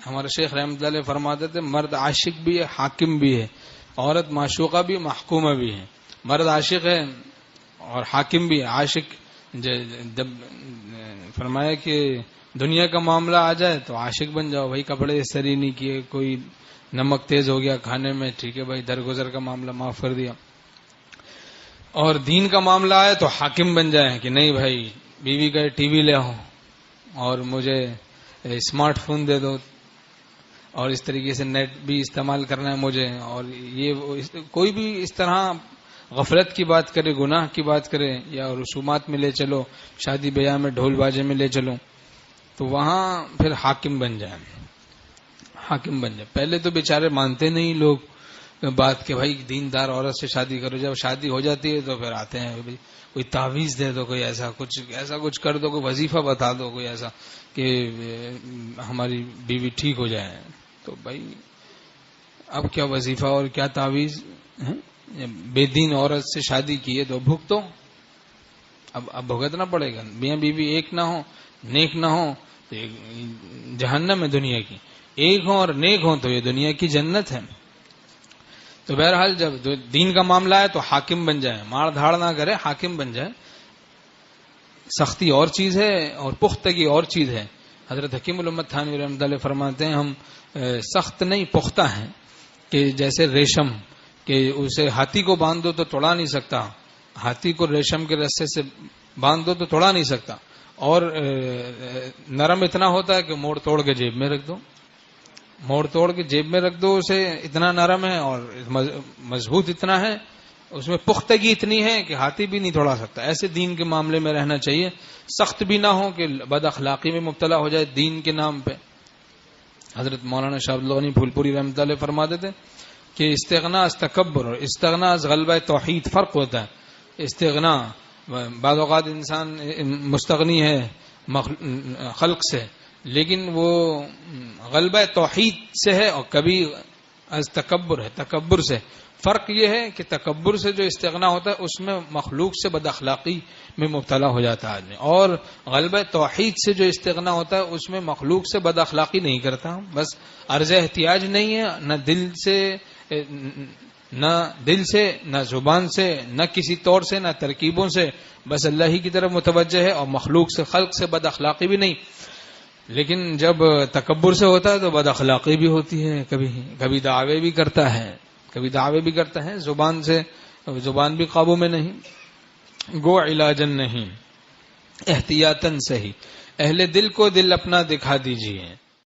ہمارے شیخ رحمۃ اللہ علیہ فرماتے تھے مرد عاشق بھی ہے، حاکم بھی ہے، عورت معشوقہ بھی، محکومہ بھی ہے. مرد عاشق ہے اور حاکم بھی ہے. عاشق جب فرمایا کہ دنیا کا معاملہ آ جائے تو عاشق بن جاؤ، بھائی کپڑے استری نہیں کیے، کوئی نمک تیز ہو گیا کھانے میں، ٹھیک ہے بھائی درگزر کا معاملہ معاف کر دیا. اور دین کا معاملہ آئے تو حاکم بن جائے کہ نہیں بھائی بیوی کا ٹی وی لے آؤ اور مجھے اسمارٹ فون دے دو اور اس طریقے سے نیٹ بھی استعمال کرنا ہے مجھے، اور یہ کوئی بھی اس طرح غفلت کی بات کرے، گناہ کی بات کرے، یا رسومات میں لے چلو، شادی بیاہ میں ڈھول باجے میں لے چلو، تو وہاں پھر حاکم بن جائے. حاکم بن جائے. پہلے تو بیچارے مانتے نہیں لوگ بات کہ بھائی دیندار عورت سے شادی کرو. جب شادی ہو جاتی ہے تو پھر آتے ہیں کوئی تعویذ دے دو، کوئی ایسا کچھ کر دو، کوئی وظیفہ بتا دو، کوئی ایسا کہ ہماری بیوی ٹھیک ہو جائے. تو بھائی اب کیا وظیفہ اور کیا تعویذ؟ بے دین عورت سے شادی کی ہے تو بھگتو. اب بھگتنا پڑے گا. میاں بیوی ایک نہ ہو، نیک نہ ہو تو جہنم ہے دنیا کی. ایک ہوں اور نیک ہوں تو یہ دنیا کی جنت ہے. تو بہرحال جب دین کا معاملہ ہے تو حاکم بن جائے، مار دھاڑ نہ کرے، حاکم بن جائے. سختی اور چیز ہے اور پختگی اور چیز ہے. حضرت حکیم الامت تھانوی رحمۃ اللہ فرماتے ہیں ہم سخت نہیں پختہ ہیں، کہ جیسے ریشم کہ اسے ہاتھی کو باندھ دو تو توڑا نہیں سکتا، ہاتھی کو ریشم کے رسے سے باندھ دو تو توڑا نہیں سکتا، اور نرم اتنا ہوتا ہے کہ موڑ توڑ کے جیب میں رکھ دو. موڑ توڑ کے جیب میں رکھ دو اسے، اتنا نرم ہے اور مضبوط اتنا ہے، اس میں پختگی اتنی ہے کہ ہاتھی بھی نہیں توڑا سکتا. ایسے دین کے معاملے میں رہنا چاہیے. سخت بھی نہ ہو کہ بد اخلاقی میں مبتلا ہو جائے دین کے نام پہ. حضرت مولانا شاہ عبد الغنی پھول پوری رحمۃ اللہ فرماتے تھے کہ استغنا از تکبر اور استغنا از غلبہ توحید فرق ہوتا ہے. استغنا بعض اوقات انسان مستغنی ہے خلق سے، لیکن وہ غلبہ توحید سے ہے، اور کبھی از تکبر ہے، تکبر سے. فرق یہ ہے کہ تکبر سے جو استغنا ہوتا ہے اس میں مخلوق سے بد اخلاقی میں مبتلا ہو جاتا ہے آدمی، اور غلبہ توحید سے جو استغنا ہوتا ہے اس میں مخلوق سے بد اخلاقی نہیں کرتا، بس عرض احتیاج نہیں ہے، نہ دل سے نہ زبان سے نہ کسی طور سے نہ ترکیبوں سے، بس اللہ ہی کی طرف متوجہ ہے، اور مخلوق سے خلق سے بد اخلاقی بھی نہیں. لیکن جب تکبر سے ہوتا ہے تو بد اخلاقی بھی ہوتی ہے، کبھی دعوے بھی کرتا ہے زبان سے، زبان بھی قابو میں نہیں. گو علاجن نہیں احتیاطاً صحیح، اہل دل کو دل اپنا دکھا دیجیے.